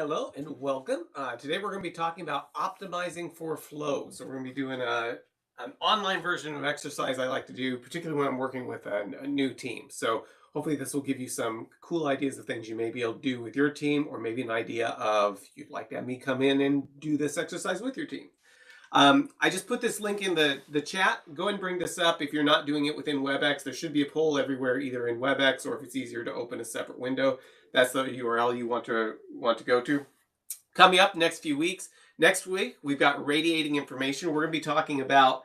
Hello and welcome. Today we're going to be talking about optimizing for flow. So we're going to be doing an online version of exercise I like to do, particularly when I'm working with a new team. So hopefully this will give you some cool ideas of things you may be able to do with your team, or maybe an idea of you'd like to have me come in and do this exercise with your team. I just put this link in the chat. Go ahead and bring this up. If you're not doing it within WebEx, there should be a poll everywhere, either in WebEx or if it's easier to open a separate window. That's the URL you want to go to. Coming up next few weeks. Next week, we've got radiating information. We're going to be talking about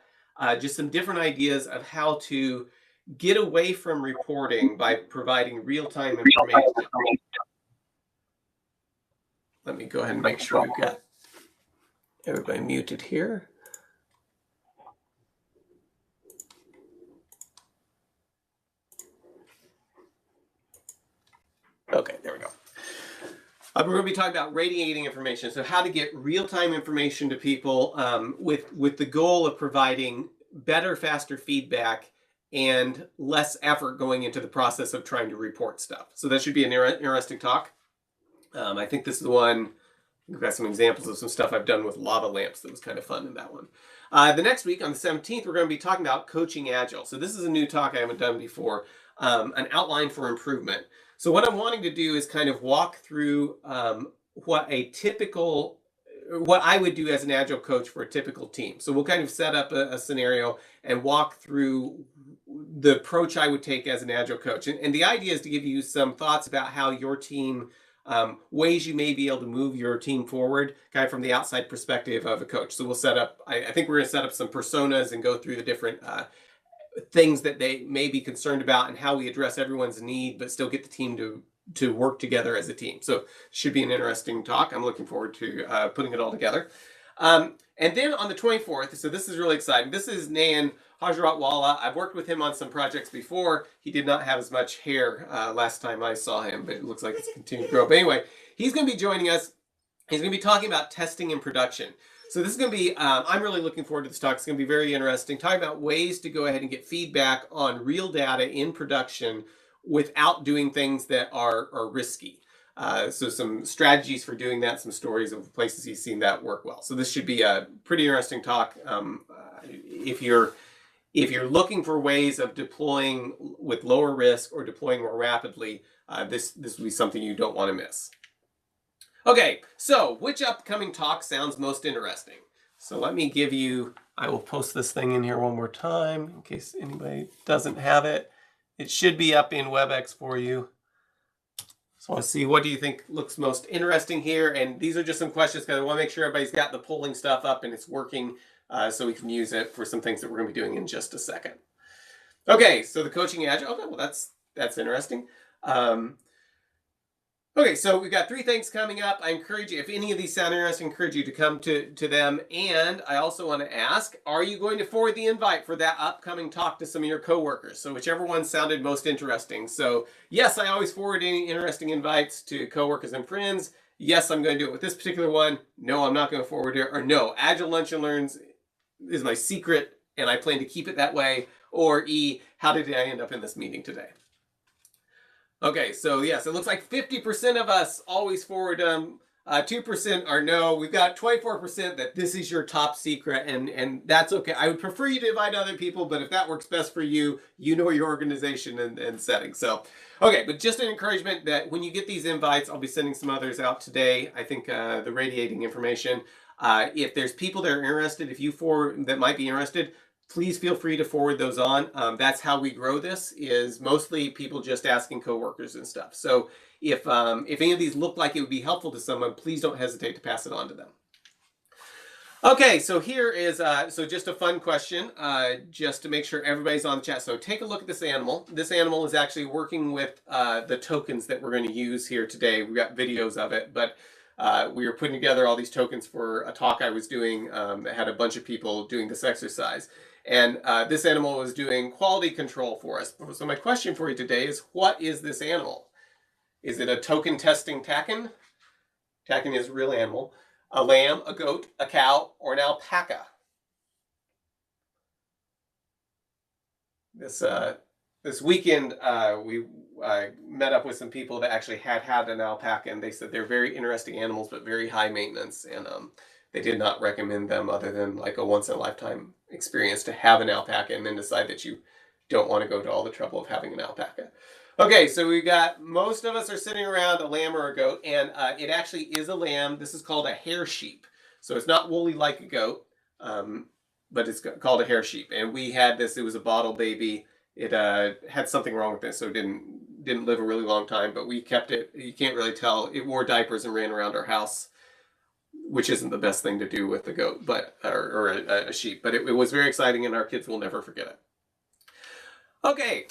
just some different ideas of how to get away from reporting by providing real-time information. Let me go ahead and make sure we've got everybody muted here. Okay, there we go. We're going to be talking about radiating information. So how to get real-time information to people with the goal of providing better, faster feedback and less effort going into the process of trying to report stuff. So that should be an interesting talk. I think this is the one. We've got some examples of some stuff I've done with lava lamps that was kind of fun in that one. The next week, on the 17th, we're going to be talking about coaching Agile. So this is a new talk I haven't done before, an outline for improvement. So what I'm wanting to do is kind of walk through what I would do as an Agile coach for a typical team. So we'll kind of set up a scenario and walk through the approach I would take as an Agile coach. And the idea is to give you some thoughts about how your team, ways you may be able to move your team forward, kind of from the outside perspective of a coach. So we'll set up, I think we're going to set up some personas and go through the different things that they may be concerned about and how we address everyone's need, but still get the team to work together as a team. So should be an interesting talk. I'm looking forward to putting it all together. And then on the 24th, so this is really exciting. This is Nayan Hajratwala. I've worked with him on some projects before. He did not have as much hair last time I saw him, but it looks like it's continued to grow. But anyway, he's going to be joining us. He's going to be talking about testing and production. So this is going to be, I'm really looking forward to this talk. It's going to be very interesting, talking about ways to go ahead and get feedback on real data in production without doing things that are risky. So some strategies for doing that, some stories of places he's seen that work well. So this should be a pretty interesting talk. If you're looking for ways of deploying with lower risk or deploying more rapidly, this will be something you don't want to miss. Okay, so which upcoming talk sounds most interesting? So let me give you, I will post this thing in here one more time in case anybody doesn't have it. It should be up in WebEx for you. So let's see, what do you think looks most interesting here? And these are just some questions because I want to make sure everybody's got the polling stuff up and it's working so we can use it for some things that we're going to be doing in just a second. Okay, so the coaching Agile. Okay, well that's interesting. Okay, so we've got 3 things coming up. I encourage you, if any of these sound interesting, I encourage you to come to them. And I also want to ask, are you going to forward the invite for that upcoming talk to some of your coworkers? So whichever one sounded most interesting. So yes, I always forward any interesting invites to coworkers and friends. Yes, I'm going to do it with this particular one. No, I'm not going to forward it. Or no, Agile Lunch and Learns is my secret and I plan to keep it that way. Or E, how did I end up in this meeting today? Okay, so yes, it looks like 50% of us always forward them. 2% are no. We've got 24% that this is your top secret, and that's okay. I would prefer you to invite other people, but if that works best for you, you know your organization and setting. So, okay, but just an encouragement that when you get these invites, I'll be sending some others out today. I think the radiating information. If there's people that are interested, if you that might be interested, please feel free to forward those on. That's how we grow this, is mostly people just asking coworkers and stuff. So if any of these look like it would be helpful to someone, please don't hesitate to pass it on to them. Okay, so here is, so just a fun question, just to make sure everybody's on the chat. So take a look at this animal. This animal is actually working with the tokens that we're going to use here today. We've got videos of it, but we were putting together all these tokens for a talk I was doing that had a bunch of people doing this exercise. And this animal was doing quality control for us. So my question for you today is, what is this animal? Is it a token testing takin? Takin is a real animal. A lamb, a goat, a cow, or an alpaca? This weekend, I met up with some people that actually had an alpaca, and they said they're very interesting animals, but very high maintenance, and they did not recommend them other than like a once in a lifetime experience to have an alpaca and then decide that you don't want to go to all the trouble of having an alpaca. Okay, so we got, most of us are sitting around a lamb or a goat, and it actually is a lamb. This is called a hair sheep. So it's not woolly like a goat, but it's called a hair sheep. And we had this, it was a bottle baby. It had something wrong with it, so it didn't live a really long time, but we kept it. You can't really tell. It wore diapers and ran around our house, which isn't the best thing to do with a goat, but or a sheep. But it was very exciting, and our kids will never forget it. Okay,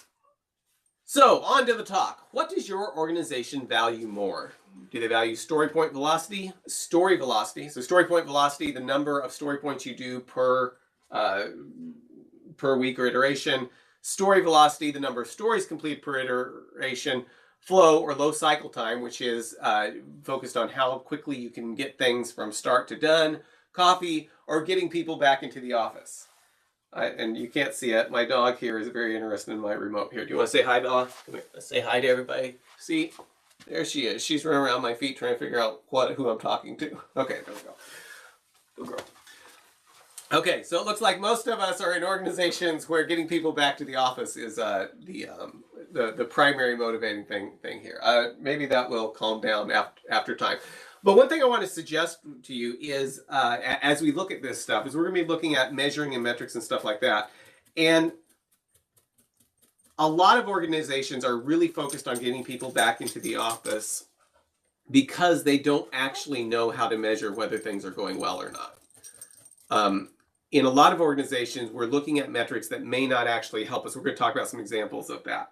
so on to the talk. What does your organization value more? Do they value story point velocity, story velocity? So story point velocity, the number of story points you do per week or iteration. Story velocity, the number of stories complete per iteration. Flow or low cycle time, which is focused on how quickly you can get things from start to done. Coffee, or getting people back into the office. And you can't see it. My dog here is very interested in my remote here. Do you want to say hi, Bella? Let's say hi to everybody. See, there she is. She's running around my feet trying to figure out who I'm talking to. Okay, there we go. Good girl. Okay, so it looks like most of us are in organizations where getting people back to the office is the primary motivating thing here. Maybe that will calm down after time. But one thing I want to suggest to you is, as we look at this stuff, is we're going to be looking at measuring and metrics and stuff like that. And a lot of organizations are really focused on getting people back into the office because they don't actually know how to measure whether things are going well or not. In a lot of organizations, we're looking at metrics that may not actually help us. We're going to talk about some examples of that.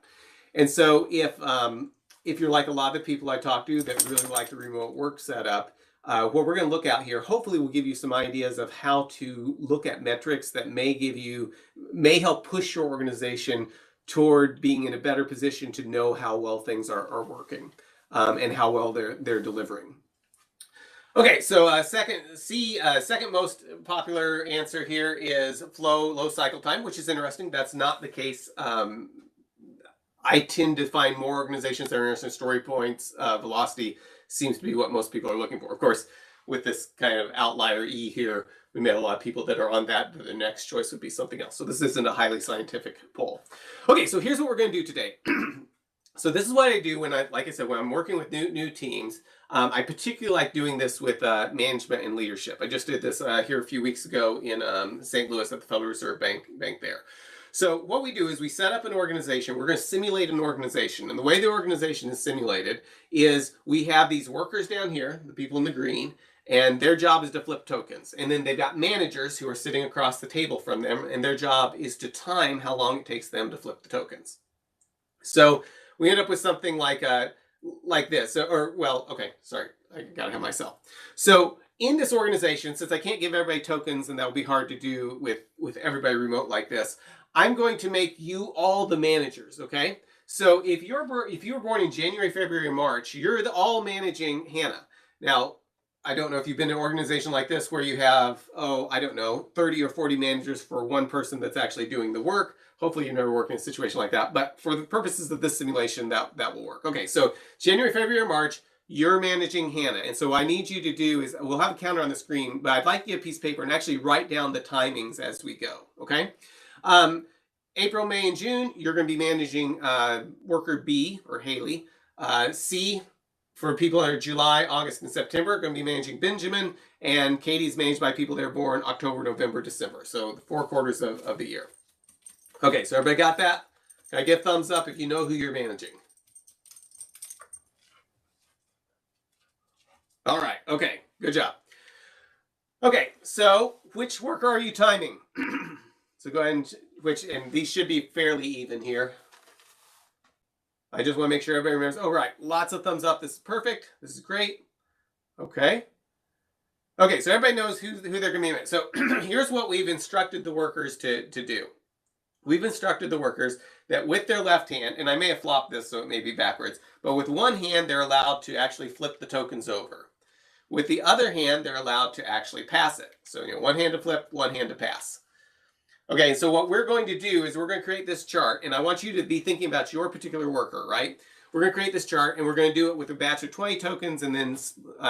And so if you're like a lot of the people I talk to that really like the remote work setup, what we're going to look at here, hopefully will give you some ideas of how to look at metrics that may help push your organization toward being in a better position to know how well things are working and how well they're delivering. Okay, so second most popular answer here is flow, low cycle time, which is interesting. That's not the case. I tend to find more organizations that are interested in story points. Velocity seems to be what most people are looking for. Of course, with this kind of outlier E here, we met a lot of people that are on that, but the next choice would be something else. So this isn't a highly scientific poll. Okay, so here's what we're going to do today. So this is what I do when like I said, when I'm working with new teams. I particularly like doing this with management and leadership. I just did this here a few weeks ago in St. Louis at the Federal Reserve Bank there. So what we do is we set up an organization. We're going to simulate an organization. And the way the organization is simulated is we have these workers down here, the people in the green, and their job is to flip tokens. And then they've got managers who are sitting across the table from them, and their job is to time how long it takes them to flip the tokens. So we end up with something like this. Okay, sorry, I gotta have myself. So in this organization, since I can't give everybody tokens, and that would be hard to do with everybody remote like this, I'm going to make you all the managers, okay? So if you were born in January, February, or March, you're all managing Hannah. Now, I don't know if you've been to an organization like this where you have, 30 or 40 managers for one person that's actually doing the work. Hopefully you've never worked in a situation like that, but for the purposes of this simulation, that will work. Okay, so January, February, or March, you're managing Hannah. And so what I need you to do is, we'll have a counter on the screen, but I'd like you to get a piece of paper and actually write down the timings as we go, okay? April, May, and June, you're going to be managing worker B, or Haley. C, for people that are July, August, and September, going to be managing Benjamin. And Katie's managed by people that are born October, November, December. So the 4 quarters of the year. Okay, so everybody got that? Can I get a thumbs up if you know who you're managing? All right, okay, good job. Okay, so which worker are you timing? So go ahead and these should be fairly even here. I just want to make sure everybody remembers. Oh, right, lots of thumbs up. This is perfect. This is great. Okay. Okay, so everybody knows who they're going to be. So here's what we've instructed the workers to do. We've instructed the workers that with their left hand, and I may have flopped this so it may be backwards, but with one hand, they're allowed to actually flip the tokens over. With the other hand, they're allowed to actually pass it. So, one hand to flip, one hand to pass. Okay, so what we're going to do is we're going to create this chart, and I want you to be thinking about your particular worker, right? We're going to create this chart, and we're going to do it with a batch of 20 tokens and then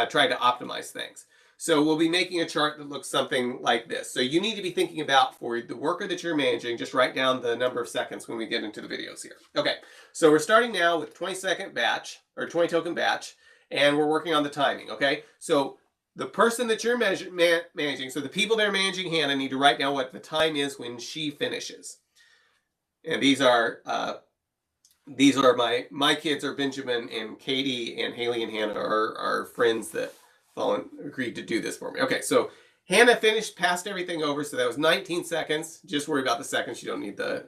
try to optimize things. So we'll be making a chart that looks something like this. So you need to be thinking about, for the worker that you're managing, just write down the number of seconds when we get into the videos here. Okay, so we're starting now with 20-second batch, or 20 token batch, and we're working on the timing, okay? So the person that you're managing, so the people that are managing Hannah need to write down what the time is when she finishes. And these are my kids are Benjamin and Katie, and Haley and Hannah are friends that agreed to do this for me. Okay, so Hannah finished, passed everything over, so that was 19 seconds. Just worry about the seconds. You don't need the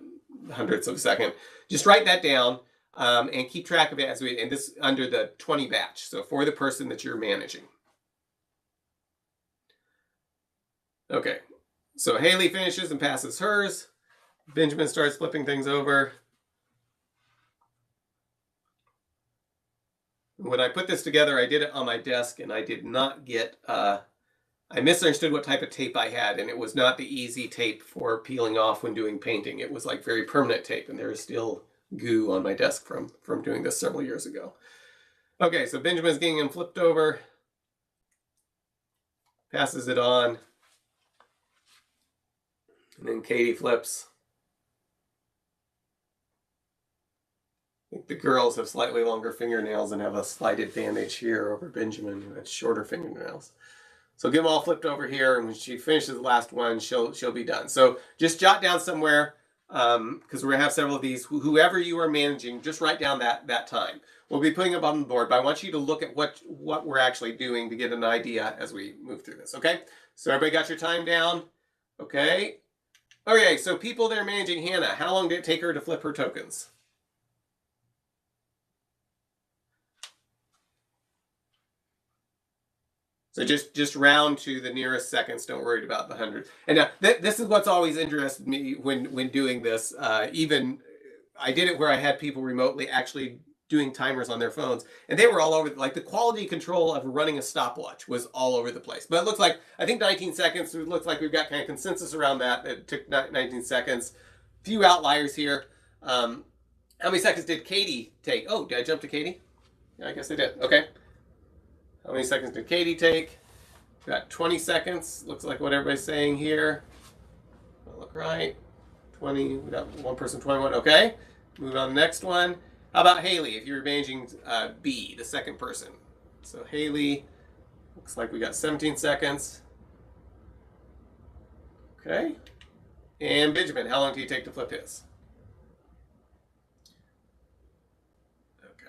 hundredths of a second. Just write that down and keep track of it as we, and this under the 20 batch. So for the person that you're managing. Okay, so Haley finishes and passes hers. Benjamin starts flipping things over. When I put this together, I did it on my desk, and I did not get, I misunderstood what type of tape I had, and it was not the easy tape for peeling off when doing painting. It was like very permanent tape, and there is still goo on my desk from doing this several years ago. Okay, so Benjamin's getting him flipped over, passes it on. And then Katie flips. I think the girls have slightly longer fingernails and have a slight advantage here over Benjamin, who has shorter fingernails. So get them all flipped over here, and when she finishes the last one, she'll be done. So just jot down somewhere, because we're gonna have several of these. Whoever you are managing, just write down that time. We'll be putting it on the board, but I want you to look at what we're actually doing to get an idea as we move through this. Okay. So everybody got your time down? Okay. Okay, so people that are managing Hannah, how long did it take her to flip her tokens? So just round to the nearest seconds. Don't worry about the 100. And now this is what's always interested me when doing this. Even I did it where I had people remotely actually doing timers on their phones, and they were all over. Like the quality control of running a stopwatch was all over the place. But it looks like, I think 19 seconds. It looks like we've got kind of consensus around that. It took 19 seconds. Few outliers here. How many seconds did Katie take? Oh, did I jump to Katie? Yeah, I guess I did. Okay. How many seconds did Katie take? We got 20 seconds. Looks like what everybody's saying here. I'll look right. 20. We got one person 21. Okay. Move on to the next one. How about Haley, if you're managing B, the second person? So Haley, looks like we got 17 seconds. Okay. And Benjamin, how long do you take to flip his? Okay.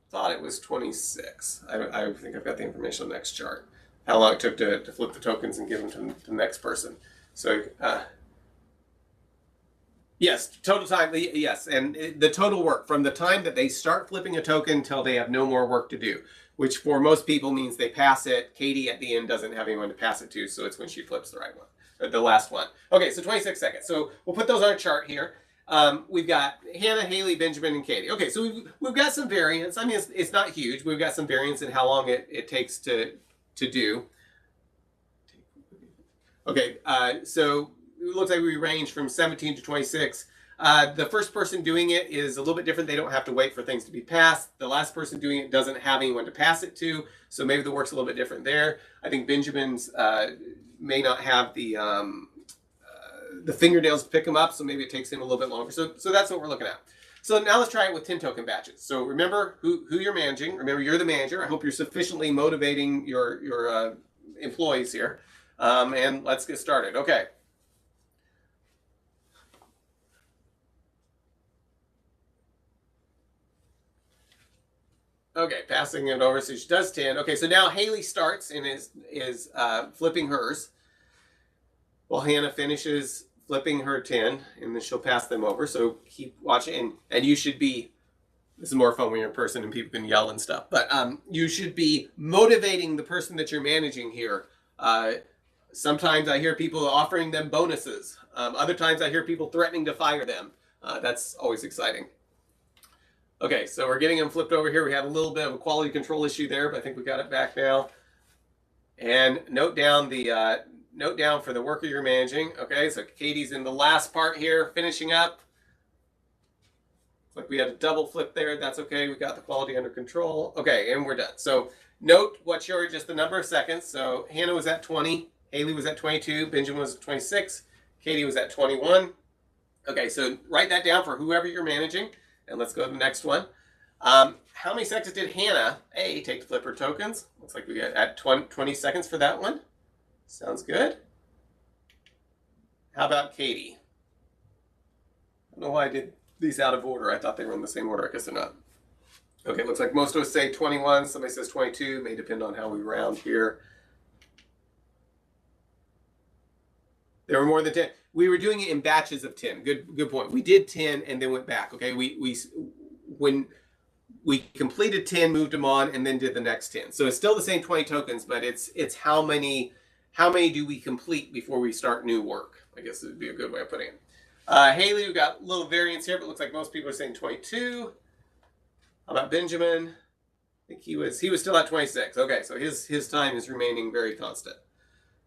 Thought it was 26. I think I've got the information on the next chart. How long it took to flip the tokens and give them to the next person. So, yes, total time, yes. And the total work from the time that they start flipping a token till they have no more work to do, which for most people means they pass it. Katie at the end doesn't have anyone to pass it to, so it's when she flips the right one, or the last one. Okay, so 26 seconds. So we'll put those on a chart here. We've got Hannah, Haley, Benjamin, and Katie. Okay, so we've got some variance. I mean, it's not huge. We've got some variance in how long it takes to do. Okay, so it looks like we range from 17 to 26. The first person doing it is a little bit different. They don't have to wait for things to be passed. The last person doing it doesn't have anyone to pass it to, so maybe the work's a little bit different there. I think Benjamin's may not have the fingernails to pick them up, so maybe it takes him a little bit longer. So that's what we're looking at. So now let's try it with 10 token batches. So remember who you're managing. Remember, you're the manager. I hope you're sufficiently motivating your employees here. And let's get started. Okay. Okay, passing it over. So she does 10. Okay, so now Haley starts and is flipping hers. While Hannah finishes flipping her 10, and then she'll pass them over. So keep watching, and you should be, this is more fun when you're in person and people can yell and stuff, but you should be motivating the person that you're managing here. Sometimes I hear people offering them bonuses. Other times I hear people threatening to fire them. That's always exciting. Okay, so we're getting them flipped over here. We had a little bit of a quality control issue there, but I think we got it back now. And note down the note down for the worker you're managing. Okay, so Katie's in the last part here, finishing up. Looks like we had a double flip there. That's okay. We got the quality under control. Okay, and we're done. So note what's your just the number of seconds. So Hannah was at 20, Haley was at 22, Benjamin was at 26, Katie was at 21. Okay, so write that down for whoever you're managing, and let's go to the next one. How many seconds did Hannah A take to flip her tokens? Looks like we got at 20 seconds for that one. Sounds good. How about Katie? I don't know why I did these out of order. I thought they were in the same order. I guess they're not. Okay, looks like most of us say 21. Somebody says 22. May depend on how we round here. There were more than 10. We were doing it in batches of 10. Good point. We did 10 and then went back. Okay, when we completed 10, moved them on, and then did the next 10. So it's still the same 20 tokens, but it's how many do we complete before we start new work? I guess it would be a good way of putting it. Haley, we got a little variance here, but looks like most people are saying 22. How about Benjamin? I think he was still at 26. Okay, so his time is remaining very constant.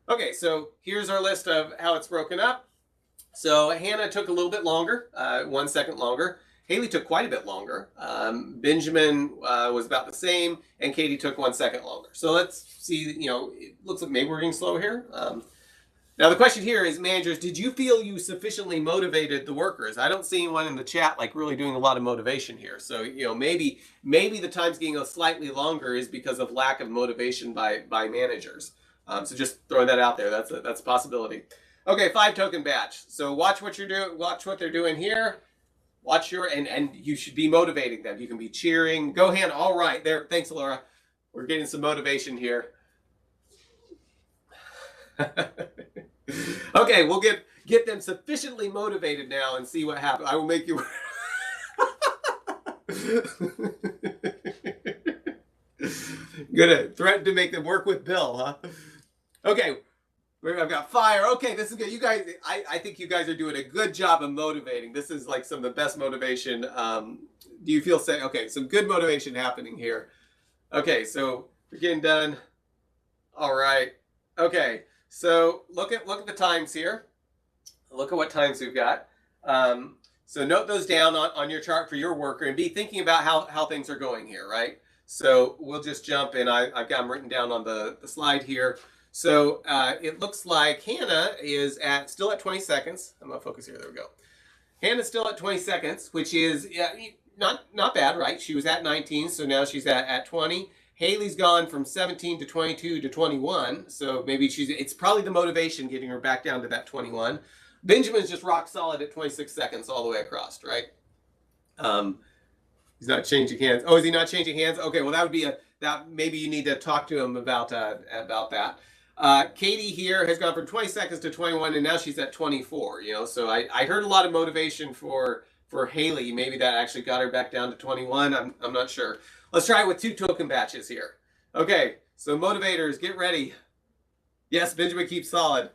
Okay, so here's our list of how it's broken up. So Hannah took a little bit longer, 1 second longer. Haley took quite a bit longer. Benjamin was about the same, and Katie took 1 second longer. So let's see, it looks like maybe we're getting slow here. Now the question here is, managers, did you feel you sufficiently motivated the workers? I don't see anyone in the chat like really doing a lot of motivation here. So, maybe the time's getting slightly longer is because of lack of motivation by managers. So just throwing that out there. That's a possibility. Okay, 5 token batch. So watch what you're doing. Watch what they're doing here. Watch and you should be motivating them. You can be cheering. Go Hannah. All right, there. Thanks, Laura. We're getting some motivation here. Okay, we'll get them sufficiently motivated now and see what happens. I will make you. Gonna threaten to make them work with Bill, huh? Okay, I've got fire. Okay, this is good. You guys, I think you guys are doing a good job of motivating. This is like some of the best motivation. Do you feel safe? Okay, some good motivation happening here. Okay, so we're getting done. All right. Okay, so look at the times here. Look at what times we've got. So note those down on your chart for your worker and be thinking about how things are going here, right? So we'll just jump in. I've got them written down on the slide here. So it looks like Hannah is still at 20 seconds. I'm gonna focus here. There we go. Hannah's still at 20 seconds, which is not bad, right? She was at 19, so now she's at 20. Haley's gone from 17 to 22 to 21, so maybe it's probably the motivation getting her back down to that 21. Benjamin's just rock solid at 26 seconds all the way across, right? He's not changing hands. Oh, is he not changing hands? Okay, well that would be maybe you need to talk to him about that. Katie here has gone from 20 seconds to 21, and now she's at 24. So I heard a lot of motivation for Haley. Maybe that actually got her back down to 21. I'm not sure. Let's try it with 2 token batches here. Okay, so motivators, get ready. Yes, Benjamin keeps solid.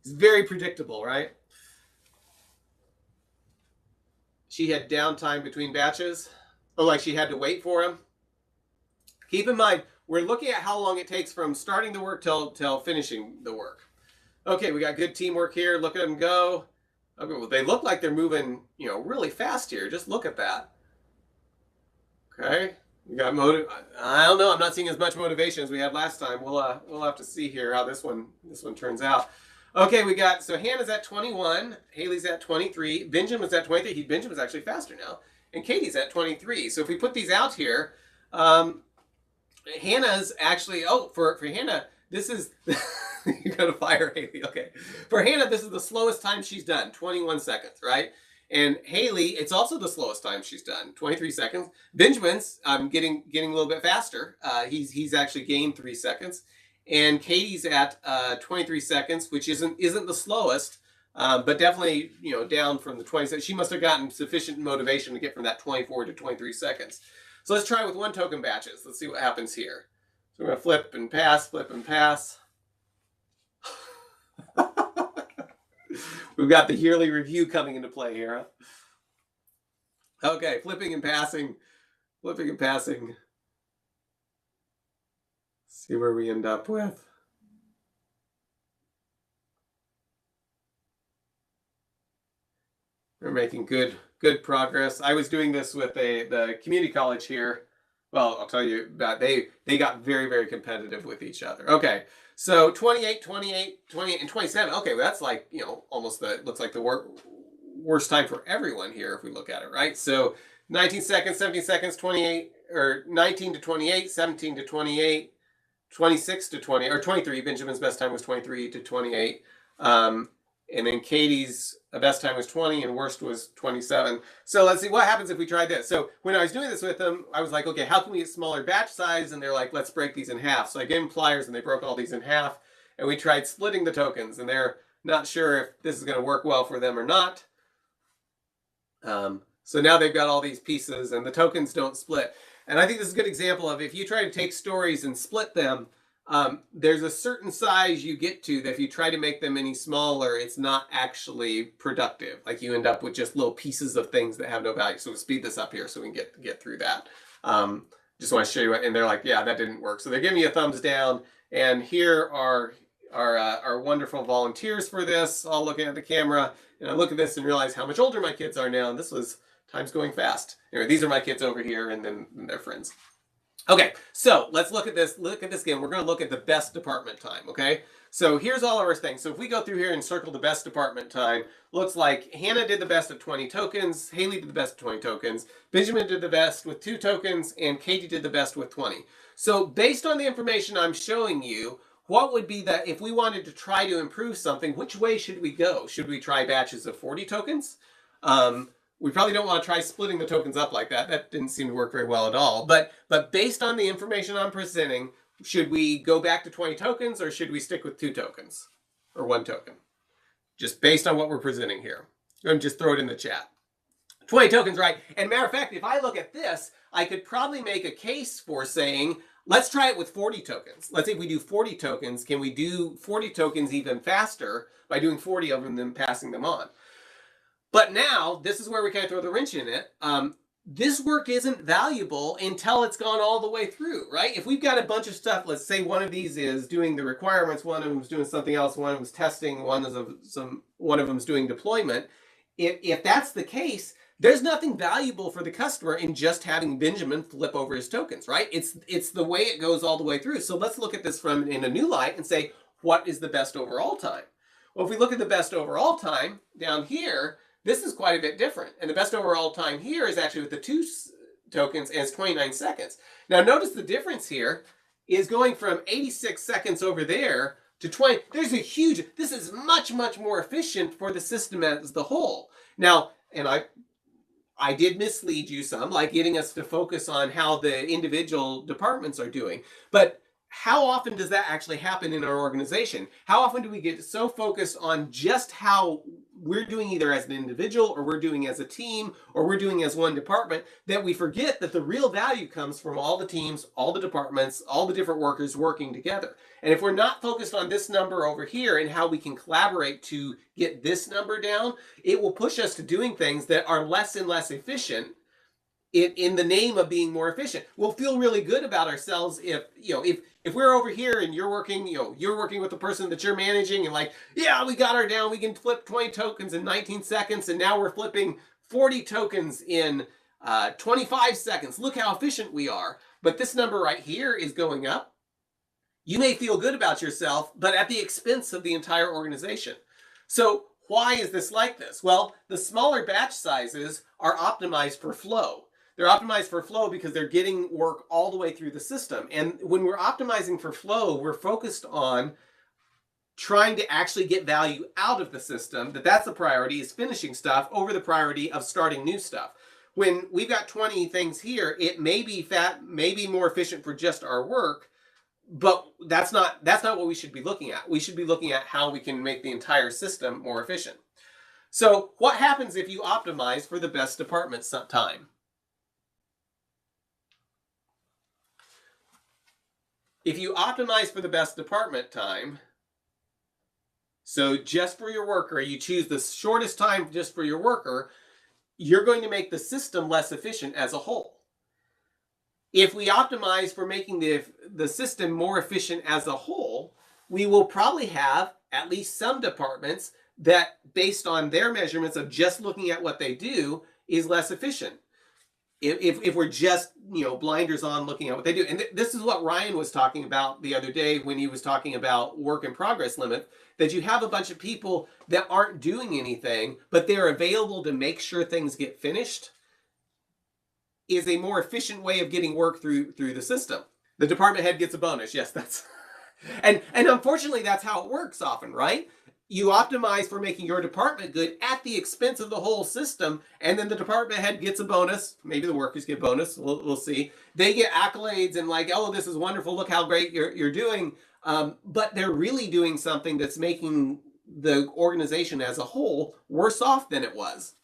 It's very predictable, right? She had downtime between batches. Oh, like she had to wait for him. Keep in mind, we're looking at how long it takes from starting the work till finishing the work. Okay, we got good teamwork here. Look at them go. Okay, well, they look like they're moving, really fast here. Just look at that. Okay, we got I don't know. I'm not seeing as much motivation as we had last time. We'll have to see here how this one turns out. Okay, so Hannah's at 21, Haley's at 23, Benjamin's at 23. Benjamin's actually faster now, and Katie's at 23. So if we put these out here, Hannah's actually, for Hannah, this is, you're going to fire Haley, okay. For Hannah, this is the slowest time she's done, 21 seconds, right? And Haley, it's also the slowest time she's done, 23 seconds. Benjamin's getting a little bit faster. He's actually gained 3 seconds. And Katie's at 23 seconds, which isn't the slowest, but definitely, down from the 20 seconds. She must have gotten sufficient motivation to get from that 24 to 23 seconds. So let's try with 1 token batches. Let's see what happens here. So we're going to flip and pass, flip and pass. We've got the yearly review coming into play here. Huh? Okay, flipping and passing. Flipping and passing. See where we end up with. We're making good progress. I was doing this with the community college here. Well, I'll tell you about they got very competitive with each other. Okay, so 28, 28, 28, and 27. Okay, well, that's like, almost looks like the worst time for everyone here if we look at it, right? So 19 seconds, 17 seconds, 28, or 19 to 28, 17 to 28, 26 to 20, or 23. Benjamin's best time was 23 to 28. And then Katie's best time was 20 and worst was 27. So let's see what happens if we try this. So when I was doing this with them, I was like, okay, how can we get smaller batch size? And they're like, let's break these in half. So I gave them pliers and they broke all these in half. And we tried splitting the tokens, and they're not sure if this is going to work well for them or not. So now they've got all these pieces and the tokens don't split. And I think this is a good example of if you try to take stories and split them, there's a certain size you get to that if you try to make them any smaller, it's not actually productive. Like you end up with just little pieces of things that have no value. So we'll speed this up here so we can get through that. Just want to show you, and they're like, yeah, that didn't work. So they're giving me a thumbs down. And here are our wonderful volunteers for this, all looking at the camera. And I look at this and realize how much older my kids are now. And this was time's going fast. Anyway, these are my kids over here and then their friends. Okay, so let's look at this. Look at this again. We're going to look at the best department time, okay? So here's all of our things. So if we go through here and circle the best department time, looks like Hannah did the best at 20 tokens, Haley did the best at 20 tokens, Benjamin did the best with 2 tokens, and Katie did the best with 20. So based on the information I'm showing you, what would be that if we wanted to try to improve something, which way should we go? Should we try batches of 40 tokens? We probably don't want to try splitting the tokens up like that. That didn't seem to work very well at all. But based on the information I'm presenting, should we go back to 20 tokens or should we stick with 2 tokens or 1 token? Just based on what we're presenting here. I'm going to just throw it in the chat. 20 tokens, right? And matter of fact, if I look at this, I could probably make a case for saying, let's try it with 40 tokens. Let's say if we do 40 tokens, can we do 40 tokens even faster by doing 40 of them and then passing them on? But now, this is where we kind of throw the wrench in it. This work isn't valuable until it's gone all the way through, right? If we've got a bunch of stuff, let's say one of these is doing the requirements, one of them is doing something else, one of them is testing, one of them is doing deployment. If that's the case, there's nothing valuable for the customer in just having Benjamin flip over his tokens, right? It's the way it goes all the way through. So let's look at this in a new light and say, what is the best overall time? Well, if we look at the best overall time down here, this is quite a bit different. And the best overall time here is actually with the 2 tokens, and it's 29 seconds. Now notice the difference here is going from 86 seconds over there to 20. There's a huge, this is much more efficient for the system as the whole. Now, and I did mislead you some, like getting us to focus on how the individual departments are doing. But how often does that actually happen in our organization? How often do we get so focused on just how we're doing either as an individual or we're doing as a team or we're doing as one department that we forget that the real value comes from all the teams, all the departments, all the different workers working together. And if we're not focused on this number over here and how we can collaborate to get this number down, it will push us to doing things that are less and less efficient in the name of being more efficient. We'll feel really good about ourselves if we're over here and you're working with the person that you're managing and like, yeah, we got her down. We can flip 20 tokens in 19 seconds and now we're flipping 40 tokens in 25 seconds. Look how efficient we are. But this number right here is going up. You may feel good about yourself, but at the expense of the entire organization. So why is this like this? Well, the smaller batch sizes are optimized for flow. They're optimized for flow because they're getting work all the way through the system. And when we're optimizing for flow, we're focused on trying to actually get value out of the system. That's the priority, is finishing stuff over the priority of starting new stuff. When we've got 20 things here, it may be more efficient for just our work, but that's not what we should be looking at. We should be looking at how we can make the entire system more efficient. So what happens if you optimize for the best department time? If you optimize for the best department time, so just for your worker, you choose the shortest time just for your worker, you're going to make the system less efficient as a whole. If we optimize for making the system more efficient as a whole, we will probably have at least some departments that based on their measurements of just looking at what they do is less efficient. If we're just, blinders on looking at what they do. And this is what Ryan was talking about the other day when he was talking about work in progress limit, that you have a bunch of people that aren't doing anything, but they're available to make sure things get finished, is a more efficient way of getting work through the system. The department head gets a bonus. Yes, that's and unfortunately that's how it works often, right? You optimize for making your department good at the expense of the whole system, and then the department head gets a bonus. Maybe the workers get bonus. We'll see. They get accolades and like, oh, this is wonderful. Look how great you're doing. But they're really doing something that's making the organization as a whole worse off than it was.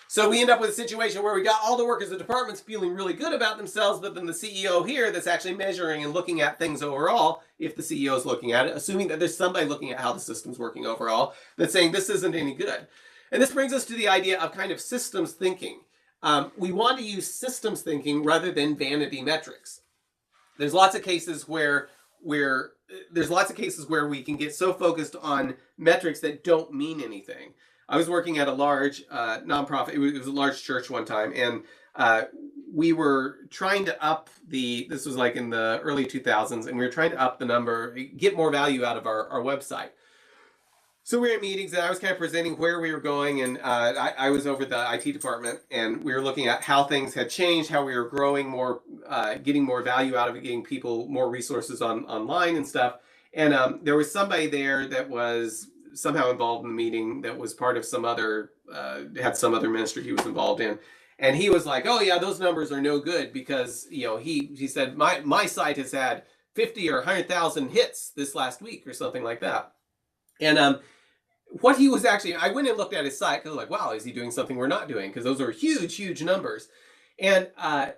So we end up with a situation where we got all the workers, the departments feeling really good about themselves, but then the CEO here that's actually measuring and looking at things overall, if the CEO is looking at it, assuming that there's somebody looking at how the system's working overall, that's saying this isn't any good. And this brings us to the idea of kind of systems thinking. We want to use systems thinking rather than vanity metrics. There's lots of cases where we can get so focused on metrics that don't mean anything. I was working at a large nonprofit. It was a large church one time, and we were trying to up this was like in the early 2000s, and we were trying to up the number, get more value out of our website. So we were in meetings, and I was kind of presenting where we were going, and I was over the IT department, and we were looking at how things had changed, how we were growing more, getting more value out of it, getting people more resources online and stuff. And there was somebody there that was somehow involved in the meeting that was part of some other, had some other ministry he was involved in. And he was like, oh yeah, those numbers are no good because, he said, my site has had 50 or 100,000 hits this last week or something like that. And what he was actually, I went and looked at his site because I was like, wow, is he doing something we're not doing? Because those are huge, huge numbers. And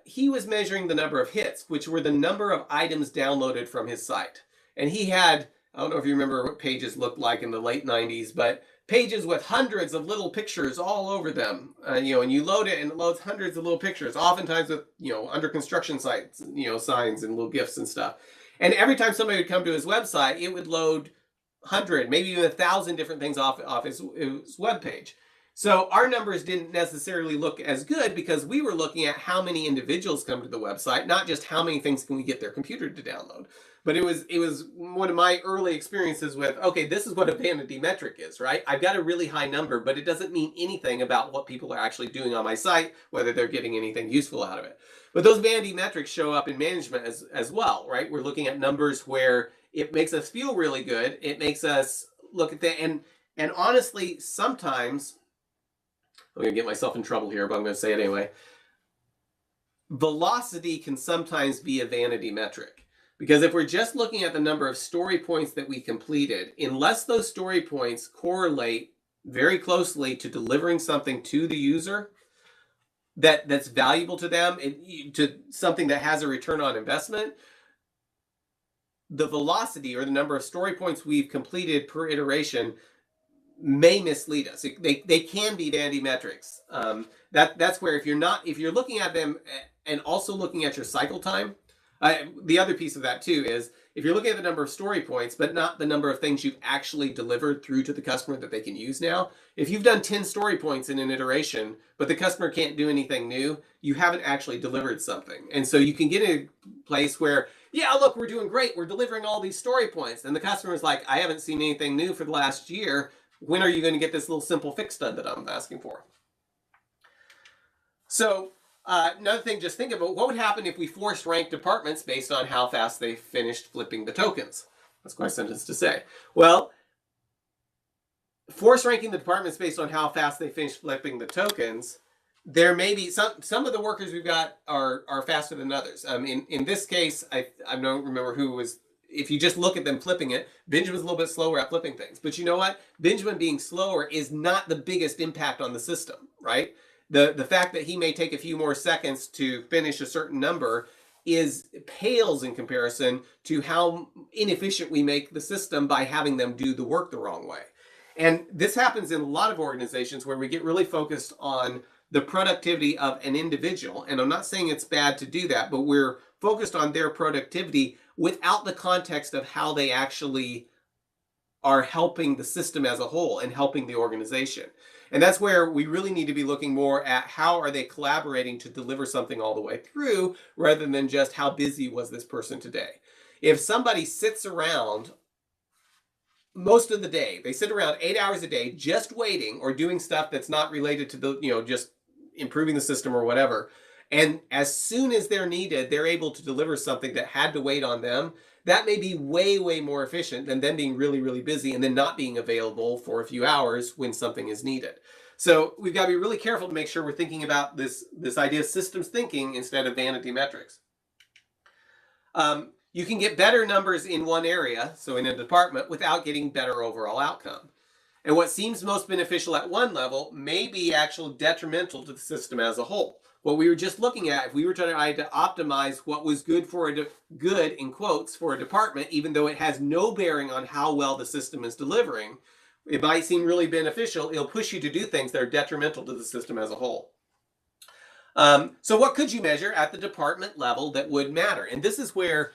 he was measuring the number of hits, which were the number of items downloaded from his site. And he had, I don't know if you remember what pages looked like in the late 90s, but pages with hundreds of little pictures all over them. And you load it and it loads hundreds of little pictures, oftentimes with, under construction sites, signs and little GIFs and stuff. And every time somebody would come to his website, it would load 100, maybe even 1,000 different things off his webpage. So our numbers didn't necessarily look as good because we were looking at how many individuals come to the website, not just how many things can we get their computer to download. But it was one of my early experiences with, okay, this is what a vanity metric is, right? I've got a really high number, but it doesn't mean anything about what people are actually doing on my site, whether they're getting anything useful out of it. But those vanity metrics show up in management as well, right? We're looking at numbers where it makes us feel really good. It makes us look at that. And honestly, sometimes, I'm going to get myself in trouble here, but I'm going to say it anyway. Velocity can sometimes be a vanity metric. Because if we're just looking at the number of story points that we completed, unless those story points correlate very closely to delivering something to the user that's valuable to them, to something that has a return on investment, the velocity or the number of story points we've completed per iteration may mislead us. They can be vanity metrics. That's where if you're looking at them and also looking at your cycle time, the other piece of that too is if you're looking at the number of story points, but not the number of things you've actually delivered through to the customer that they can use now. If you've done 10 story points in an iteration, but the customer can't do anything new, you haven't actually delivered something. And so you can get in a place where, yeah, look, we're doing great. We're delivering all these story points. And the customer's like, I haven't seen anything new for the last year. When are you going to get this little simple fix done that I'm asking for? So another thing, just think about what would happen if we forced rank departments based on how fast they finished flipping the tokens. That's quite a sentence to say. Well, force ranking the departments based on how fast they finished flipping the tokens, there may be some of the workers we've got are faster than others. In this case, I don't remember who was. If you just look at them flipping it, Benjamin's a little bit slower at flipping things. But you know what? Benjamin being slower is not the biggest impact on the system, right? The fact that he may take a few more seconds to finish a certain number pales in comparison to how inefficient we make the system by having them do the work the wrong way. And this happens in a lot of organizations where we get really focused on the productivity of an individual. And I'm not saying it's bad to do that, but we're focused on their productivity without the context of how they actually are helping the system as a whole and helping the organization. And that's where we really need to be looking more at how are they collaborating to deliver something all the way through, rather than just how busy was this person today. If somebody sits around most of the day, they sit around 8 hours a day just waiting or doing stuff that's not related to the, just improving the system or whatever. And as soon as they're needed, they're able to deliver something that had to wait on them. That may be way, way more efficient than them being really, really busy and then not being available for a few hours when something is needed. So we've got to be really careful to make sure we're thinking about this idea of systems thinking instead of vanity metrics. You can get better numbers in one area, so in a department, without getting better overall outcome. And what seems most beneficial at one level may be actually detrimental to the system as a whole. What we were just looking at, if we were trying to optimize what was good for good in quotes for a department, even though it has no bearing on how well the system is delivering, it might seem really beneficial. It'll push you to do things that are detrimental to the system as a whole. So what could you measure at the department level that would matter? And this is where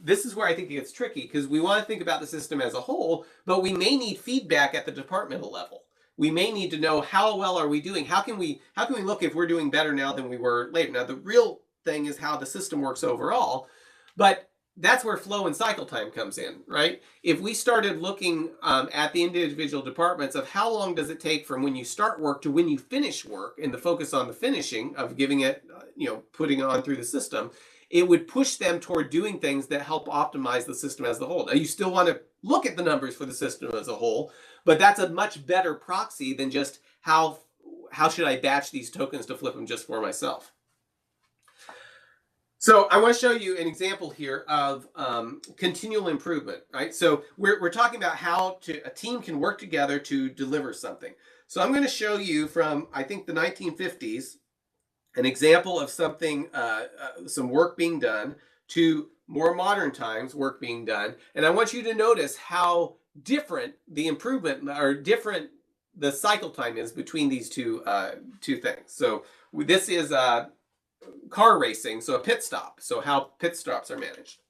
I think it gets tricky, because we want to think about the system as a whole, but we may need feedback at the departmental level. We may need to know, how well are we doing? How can we look if we're doing better now than we were later? Now, the real thing is how the system works overall, but that's where flow and cycle time comes in, right? If we started looking at the individual departments of how long does it take from when you start work to when you finish work, and the focus on the finishing of giving it, putting it on through the system, it would push them toward doing things that help optimize the system as a whole. Now, you still want to look at the numbers for the system as a whole, but that's a much better proxy than just how should I batch these tokens to flip them just for myself. So I want to show you an example here of continual improvement, right? So we're talking about how a team can work together to deliver something. So I'm going to show you from, I think, the 1950s, an example of something, some work being done, to more modern times work being done. And I want you to notice how different the improvement or different the cycle time is between these two things. So this is car racing, so a pit stop. So how pit stops are managed.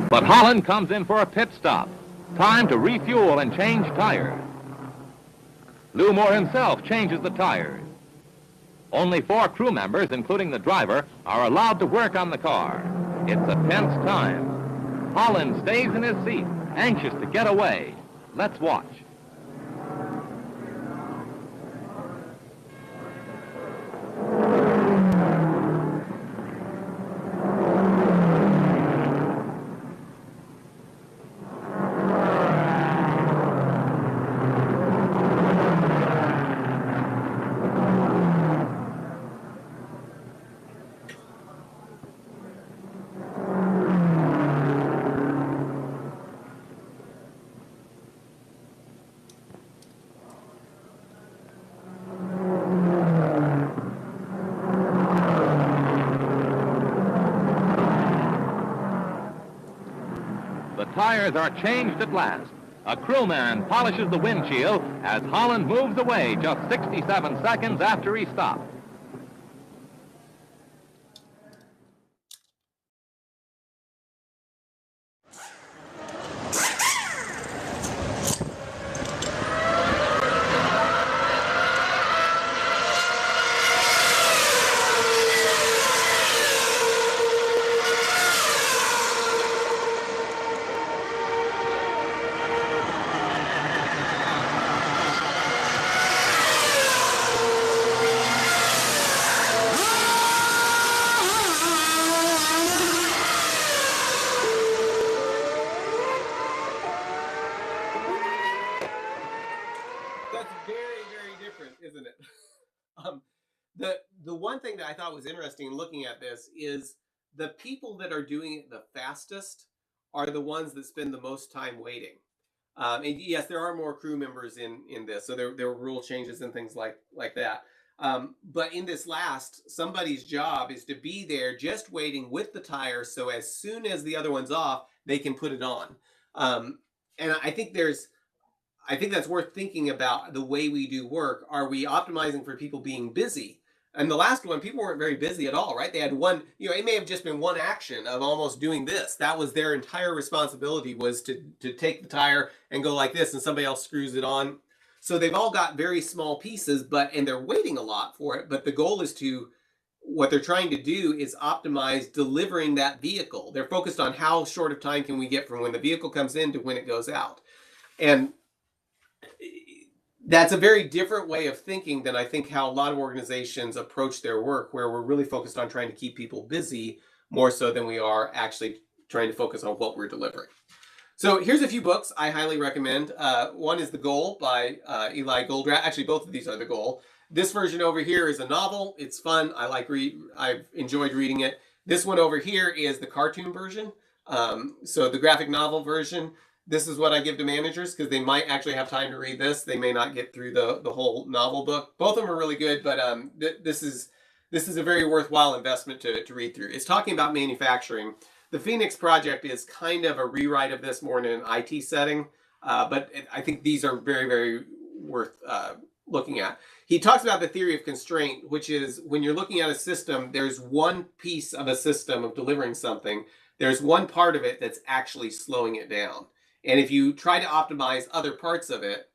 But Holland comes in for a pit stop. Time to refuel and change tires. Lou Moore himself changes the tires. Only 4 crew members, including the driver, are allowed to work on the car. It's a tense time. Holland stays in his seat, anxious to get away. Let's watch. Tires are changed at last. A crewman polishes the windshield as Holland moves away just 67 seconds after he stopped. Isn't it? The one thing that I thought was interesting looking at this is the people that are doing it the fastest are the ones that spend the most time waiting. And yes, there are more crew members in this, so there were rule changes and things like that. But in this last, somebody's job is to be there just waiting with the tire, so as soon as the other one's off, they can put it on. And I think I think that's worth thinking about the way we do work. Are we optimizing for people being busy? And the last one, people weren't very busy at all, right? They had one, it may have just been one action of almost doing this. That was their entire responsibility, was to take the tire and go like this, and somebody else screws it on. So they've all got very small pieces, and they're waiting a lot for it. But the goal is what they're trying to do is optimize delivering that vehicle. They're focused on how short of time can we get from when the vehicle comes in to when it goes out. And that's a very different way of thinking than I think how a lot of organizations approach their work, where we're really focused on trying to keep people busy more so than we are actually trying to focus on what we're delivering. So here's a few books I highly recommend. One is The Goal by Eli Goldratt. Actually, both of these are The Goal. This version over here is a novel. It's fun. I've enjoyed reading it. This one over here is the cartoon version. So the graphic novel version. This is what I give to managers because they might actually have time to read this. They may not get through the whole novel book. Both of them are really good, but this is a very worthwhile investment to read through. It's talking about manufacturing. The Phoenix Project is kind of a rewrite of this more in an IT setting, but I think these are very, very worth looking at. He talks about the theory of constraint, which is when you're looking at a system, there's one piece of a system of delivering something. There's one part of it that's actually slowing it down. And if you try to optimize other parts of it,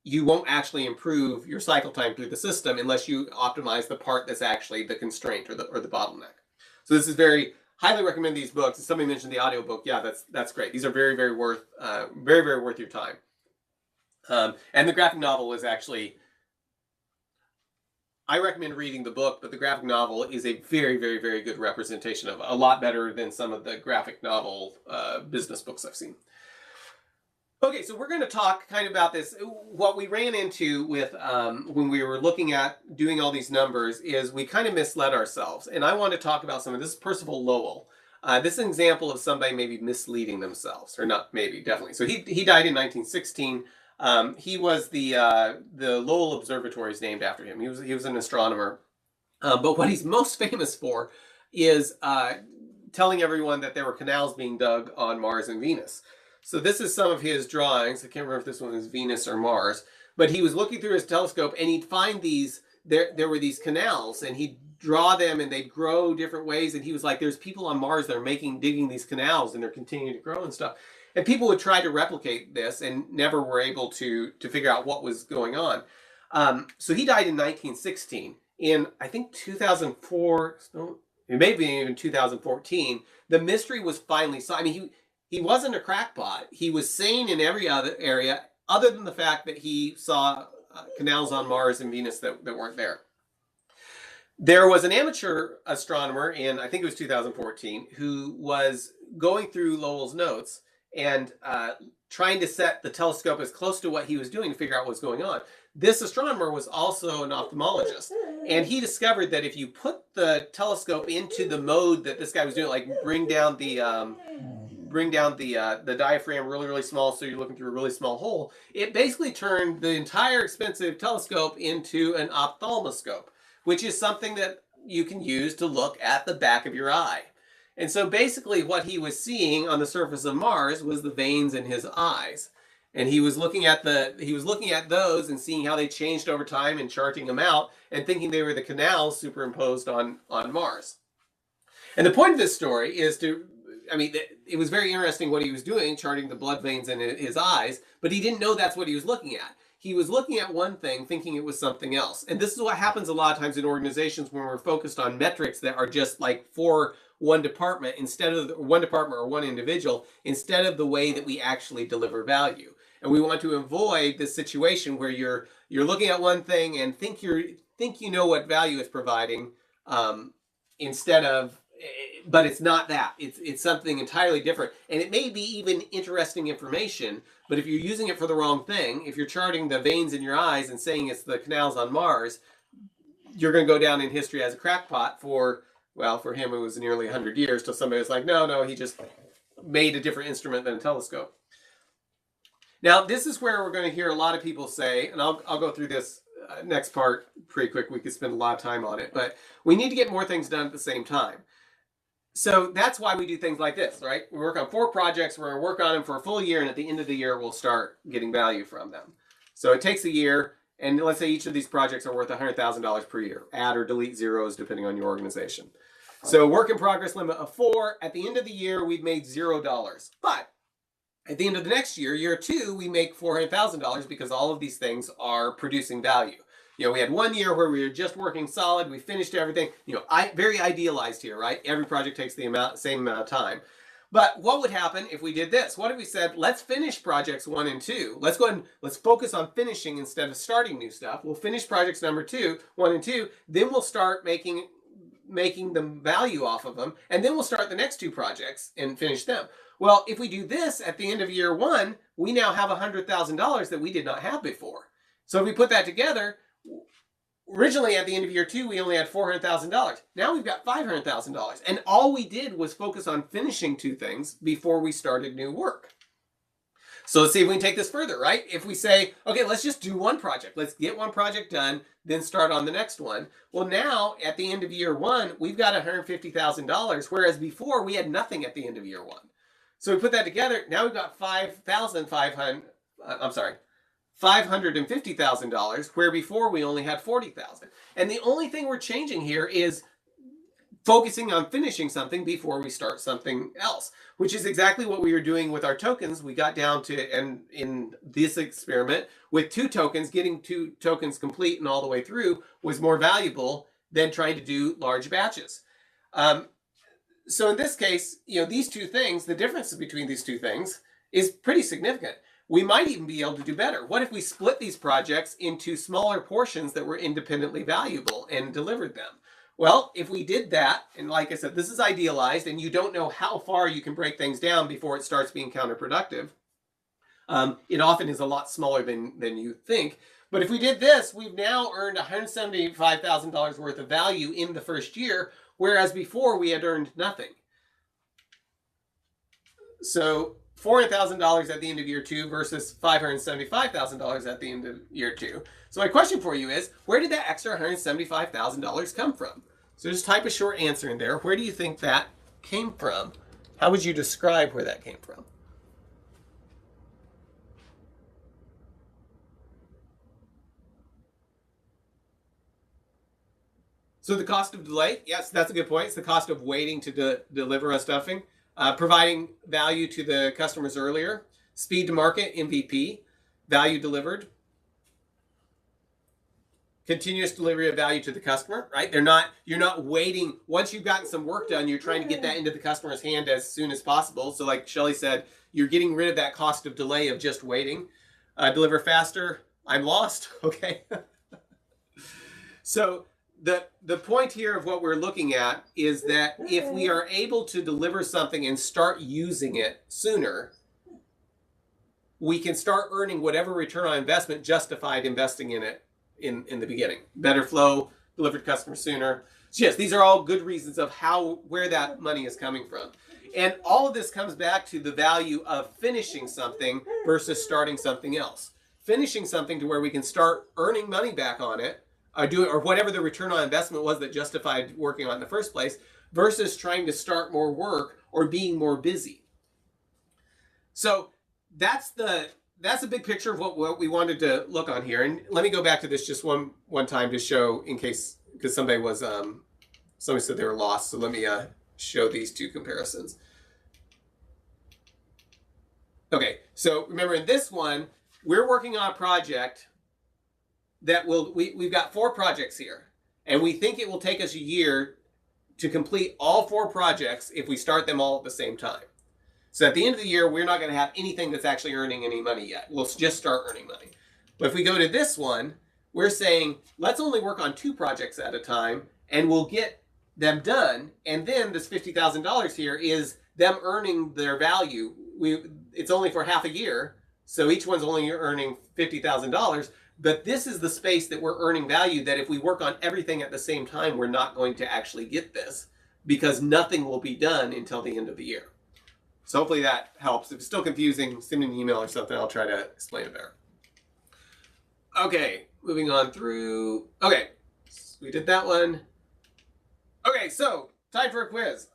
you won't actually improve your cycle time through the system unless you optimize the part that's actually the constraint or the bottleneck. So this is highly recommend these books. If somebody mentioned the audiobook, yeah, that's great. These are very, very worth your time. And the graphic novel is actually, I recommend reading the book, but the graphic novel is a very, very, very good representation of it. A lot better than some of the graphic novel business books I've seen. Okay, so we're going to talk kind of about this. What we ran into with when we were looking at doing all these numbers is we kind of misled ourselves. And I want to talk about some of this. Is Percival Lowell. This is an example of somebody maybe misleading themselves, or not maybe, definitely. So he died in 1916. He was the Lowell Observatory is named after him. He was an astronomer. But what he's most famous for is telling everyone that there were canals being dug on Mars and Venus. So this is some of his drawings. I can't remember if this one is Venus or Mars, but he was looking through his telescope and he'd find these, there were these canals, and he'd draw them and they'd grow different ways. And he was like, there's people on Mars that are digging these canals and they're continuing to grow and stuff. And people would try to replicate this and never were able to figure out what was going on. So he died in 1916. In, I think, 2004, it may be even 2014, the mystery was finally solved. I mean, he wasn't a crackpot. He was sane in every other area, other than the fact that he saw canals on Mars and Venus that weren't there. There was an amateur astronomer in, I think it was 2014, who was going through Lowell's notes and trying to set the telescope as close to what he was doing to figure out what's going on. This astronomer was also an ophthalmologist, and he discovered that if you put the telescope into the mode that this guy was doing, like bring down the diaphragm really, really small, so you're looking through a really small hole, it basically turned the entire expensive telescope into an ophthalmoscope, which is something that you can use to look at the back of your eye. And so basically what he was seeing on the surface of Mars was the veins in his eyes. And he was looking at those and seeing how they changed over time and charting them out and thinking they were the canals superimposed on Mars. And the point of this story is it was very interesting what he was doing, charting the blood veins in his eyes, but he didn't know that's what he was looking at. He was looking at one thing, thinking it was something else. And this is what happens a lot of times in organizations when we're focused on metrics that are just like for one department or one individual, instead of the way that we actually deliver value. And we want to avoid this situation where you're looking at one thing and think you know what value it's providing, instead of, but it's not that. It's something entirely different. And it may be even interesting information, but if you're using it for the wrong thing, if you're charting the veins in your eyes and saying it's the canals on Mars, you're going to go down in history as a crackpot for him it was nearly 100 years till somebody was like, no, he just made a different instrument than a telescope. Now, this is where we're going to hear a lot of people say, and I'll go through this next part pretty quick. We could spend a lot of time on it, but we need to get more things done at the same time. So that's why we do things like this, right? We work on 4 projects, we're gonna work on them for a full year, and at the end of the year, we'll start getting value from them. So it takes a year, and let's say each of these projects are worth $100,000 per year. Add or delete zeros depending on your organization. So work in progress limit of 4. At the end of the year, we've made $0. But at the end of the next year, year 2, we make $400,000 because all of these things are producing value. You know, we had 1 year where we were just working solid. We finished everything. You know, very idealized here, right? Every project takes the same amount of time. But what would happen if we did this? What if we said, let's finish projects 1 and 2. Let's go ahead and let's focus on finishing instead of starting new stuff. We'll finish projects number 1 and 2. Then we'll start making the value off of them. And then we'll start the next 2 projects and finish them. Well, if we do this at the end of year 1, we now have $100,000 that we did not have before. So if we put that together, originally at the end of year 2, we only had $400,000. Now we've got $500,000. And all we did was focus on finishing 2 things before we started new work. So let's see if we can take this further, right? If we say, okay, let's just do 1 project. Let's get 1 project done, then start on the next one. Well, now at the end of year 1, we've got $150,000, whereas before we had nothing at the end of year 1. So we put that together. Now we've got $550,000, where before we only had $40,000. And the only thing we're changing here is focusing on finishing something before we start something else, which is exactly what we were doing with our tokens. We got down to, and in this experiment, with 2 tokens, getting 2 tokens complete and all the way through was more valuable than trying to do large batches. So in this case, you know, these 2 things, the difference between these 2 things is pretty significant. We might even be able to do better. What if we split these projects into smaller portions that were independently valuable and delivered them? Well, if we did that, and like I said, this is idealized, and you don't know how far you can break things down before it starts being counterproductive. It often is a lot smaller than you think. But if we did this, we've now earned $175,000 worth of value in the first year, whereas before we had earned nothing. So $400,000 at the end of year 2 versus $575,000 at the end of year 2. So my question for you is, where did that extra $175,000 come from? So just type a short answer in there. Where do you think that came from? How would you describe where that came from? So the cost of delay, yes, that's a good point. It's the cost of waiting to deliver on stuffing. Providing value to the customers earlier. Speed to market, MVP. Value delivered. Continuous delivery of value to the customer, right? You're not waiting. Once you've gotten some work done, you're trying to get that into the customer's hand as soon as possible. So like Shelly said, you're getting rid of that cost of delay of just waiting. Deliver faster. I'm lost, okay? So the point here of what we're looking at is that if we are able to deliver something and start using it sooner, we can start earning whatever return on investment justified investing in it in the beginning. Better flow, delivered customer sooner. So yes, these are all good reasons of where that money is coming from. And all of this comes back to the value of finishing something versus starting something else. Finishing something to where we can start earning money back on it, or whatever the return on investment was that justified working on it in the first place, versus trying to start more work or being more busy. So that's a big picture of what we wanted to look on here. And let me go back to this just one time to show, in case, because somebody said they were lost. So let me show these 2 comparisons. Okay, so remember in this one, we're working on a project that we've got 4 projects here, and we think it will take us a year to complete all 4 projects if we start them all at the same time. So at the end of the year, we're not going to have anything that's actually earning any money yet. We'll just start earning money. But if we go to this one, we're saying, let's only work on 2 projects at a time, and we'll get them done. And then this $50,000 here is them earning their value. It's only for half a year, so each one's only earning $50,000. But this is the space that we're earning value, that if we work on everything at the same time, we're not going to actually get this, because nothing will be done until the end of the year. So hopefully that helps. If it's still confusing, send me an email or something. I'll try to explain it better. Okay, moving on through. Okay, so we did that one. Okay, so time for a quiz.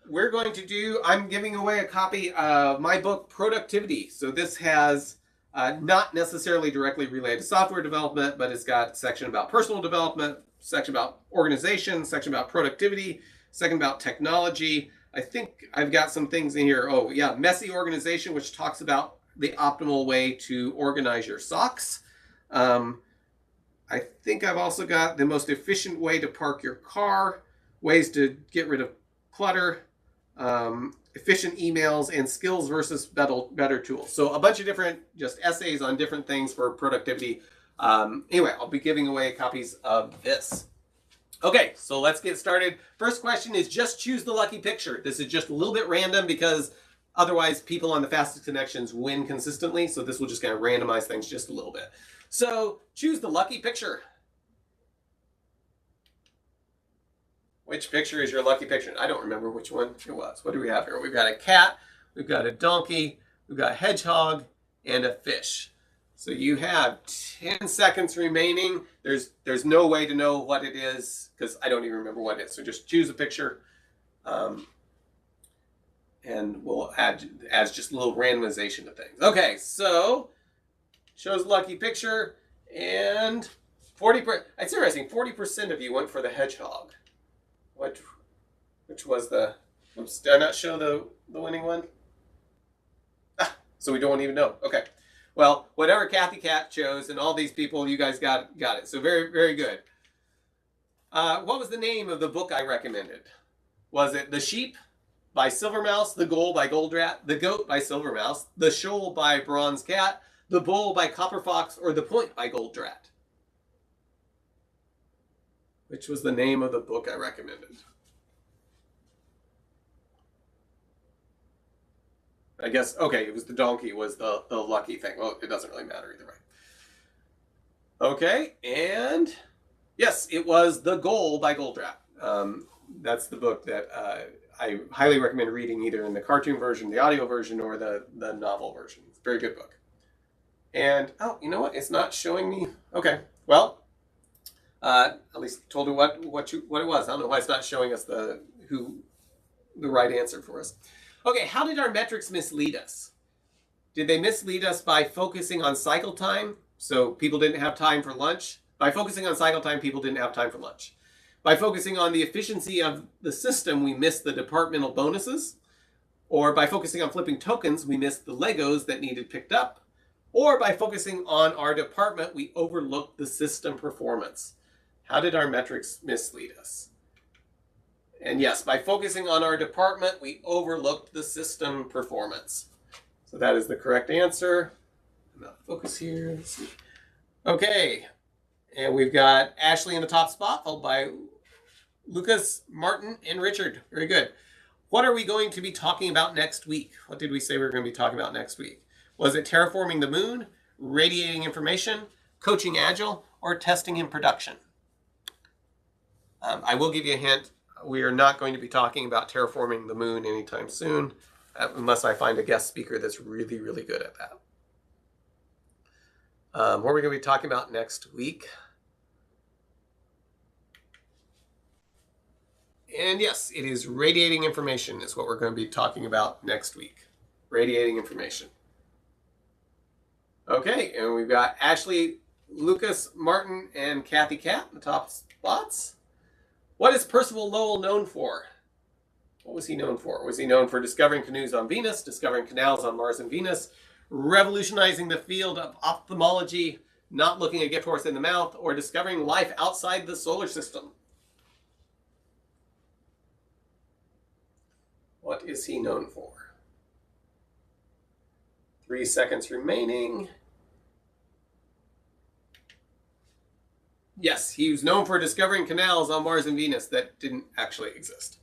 we're going to do, I'm giving away a copy of my book, Productivity. So this has not necessarily directly related to software development, but it's got a section about personal development, section about organization, section about productivity, section about technology. I think I've got some things in here. Oh yeah, messy organization, which talks about the optimal way to organize your socks. I think I've also got the most efficient way to park your car, ways to get rid of clutter, efficient emails, and skills versus better tools. So a bunch of different just essays on different things for productivity. Anyway, I'll be giving away copies of this. Okay, so let's get started. First question is just choose the lucky picture. This is just a little bit random because otherwise people on the fastest connections win consistently. So this will just kind of randomize things just a little bit. So choose the lucky picture. Which picture is your lucky picture? I don't remember which one it was. What do we have here? We've got a cat, we've got a donkey, we've got a hedgehog, and a fish. So you have 10 seconds remaining. There's no way to know what it is because I don't even remember what it is. So just choose a picture. And we'll add as just a little randomization of things. Okay, so shows lucky picture, and 40%. It's interesting. 40% of you went for the hedgehog. Which was the? Oops, did I not show the winning one? So we don't even know. Okay, well, whatever Kathy Cat chose, and all these people, you guys got it. So very, very good. What was the name of the book I recommended? Was it The Sheep by Silvermouse, The Goal by Goldrat, The Goat by Silvermouse, The Shoal by Bronze Cat, The Bull by Copper Fox, or The Point by Goldrat? Which was the name of the book I recommended? I guess, okay, it was the donkey was the lucky thing. Well, it doesn't really matter either way. Okay, and yes, it was The Goal by Goldrat. That's the book that I highly recommend reading either in the cartoon version, the audio version, or the novel version. It's a very good book. And, oh, you know what? It's not showing me. Okay, well, at least told her what it was. I don't know why it's not showing us the right answer for us. Okay, how did our metrics mislead us? Did they mislead us by focusing on cycle time? So people didn't have time for lunch. By focusing on cycle time, people didn't have time for lunch. By focusing on the efficiency of the system, we missed the departmental bonuses. Or by focusing on flipping tokens, we missed the Legos that needed picked up. Or by focusing on our department, we overlooked the system performance. How did our metrics mislead us? And yes, by focusing on our department, we overlooked the system performance. So that is the correct answer. I'm out of focus here. Let's see. Okay, and we've got Ashley in the top spot, followed by Lucas, Martin, and Richard. Very good. What are we going to be talking about next week? What did we say we were going to be talking about next week? Was it terraforming the moon, radiating information, coaching Agile, or testing in production? I will give you a hint. We are not going to be talking about terraforming the moon anytime soon, unless I find a guest speaker that's really, really good at that. What are we going to be talking about next week? And yes, it is radiating information is what we're going to be talking about next week. Radiating information. Okay, and we've got Ashley, Lucas, Martin, and Kathy Cat in the top spots. What is Percival Lowell known for? What was he known for? Was he known for discovering canoes on Venus, discovering canals on Mars and Venus, revolutionizing the field of ophthalmology, not looking a gift horse in the mouth, or discovering life outside the solar system? What is he known for? 3 seconds remaining. Yes, he was known for discovering canals on Mars and Venus that didn't actually exist.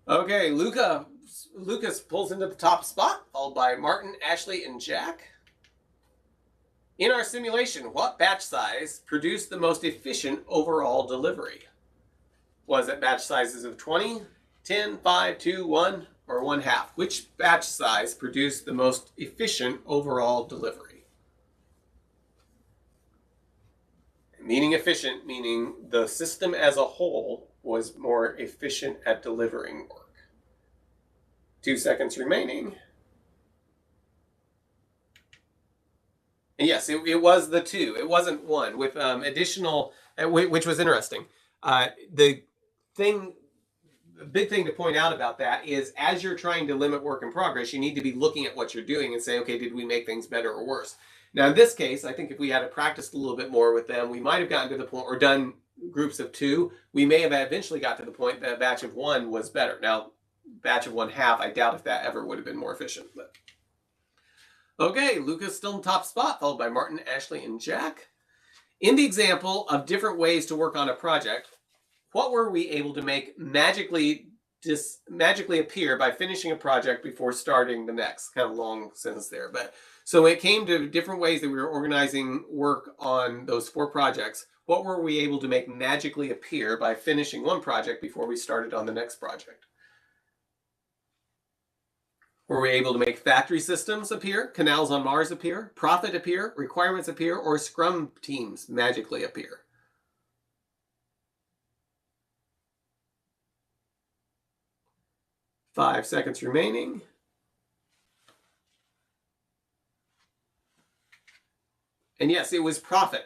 Okay, Lucas pulls into the top spot, followed by Martin, Ashley, and Jack. In our simulation, what batch size produced the most efficient overall delivery? Was it batch sizes of 20, 10, 5, 2, 1, or 1/2? Which batch size produced the most efficient overall delivery? Meaning efficient, meaning the system as a whole was more efficient at delivering work. 2 seconds remaining. And yes, it was the 2. It wasn't 1 with additional, which was interesting. The big thing to point out about that is as you're trying to limit work in progress, you need to be looking at what you're doing and say, okay, did we make things better or worse? Now, in this case, I think if we had practiced a little bit more with them, we might have gotten to the point, or done groups of 2, we may have eventually got to the point that a batch of 1 was better. Now, batch of 1/2, I doubt if that ever would have been more efficient. But okay, Lucas still in top spot, followed by Martin, Ashley, and Jack. In the example of different ways to work on a project, what were we able to make magically appear by finishing a project before starting the next? Kind of long sentence there, but so it came to different ways that we were organizing work on those 4 projects. What were we able to make magically appear by finishing one project before we started on the next project? Were we able to make factory systems appear, canals on Mars appear, profit appear, requirements appear, or Scrum teams magically appear? Five seconds remaining. And yes, it was profit.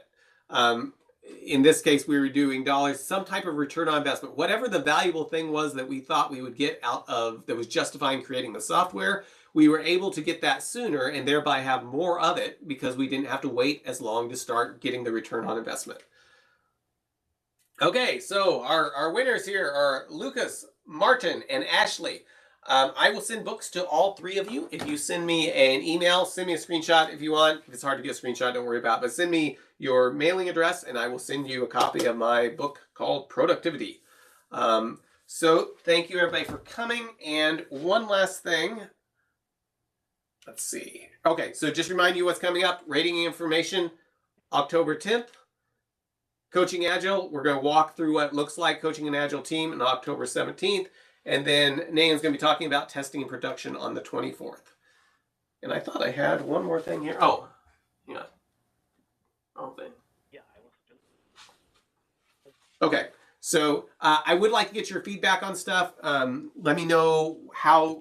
In this case, we were doing dollars, some type of return on investment. Whatever the valuable thing was that we thought we would get out of that was justifying creating the software, we were able to get that sooner and thereby have more of it because we didn't have to wait as long to start getting the return on investment. Okay, so our winners here are Lucas, Martin, and Ashley. I will send books to all 3 of you. If you send me an email, send me a screenshot if you want. If it's hard to get a screenshot, don't worry about it. But send me your mailing address and I will send you a copy of my book called Productivity. So thank you everybody for coming. And one last thing. Let's see. Okay, so just remind you what's coming up. Rating information, October 10th. Coaching Agile, we're going to walk through what it looks like coaching an Agile team on October 17th. And then Nayan's going to be talking about testing and production on the 24th. And I thought I had one more thing here. Oh, yeah. Wrong thing. Yeah, okay. So I would like to get your feedback on stuff. Let me know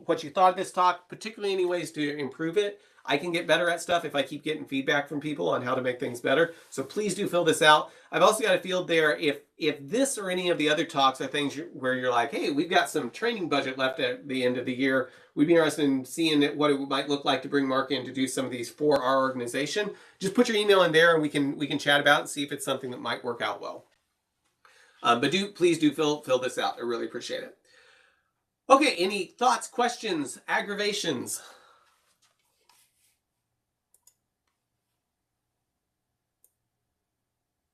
what you thought of this talk, particularly any ways to improve it. I can get better at stuff if I keep getting feedback from people on how to make things better. So please do fill this out. I've also got a field there. If this or any of the other talks are things where you're like, hey, we've got some training budget left at the end of the year. We'd be interested in seeing what it might look like to bring Mark in to do some of these for our organization. Just put your email in there and we can chat about it and see if it's something that might work out well. But please do fill this out. I really appreciate it. Okay, any thoughts, questions, aggravations?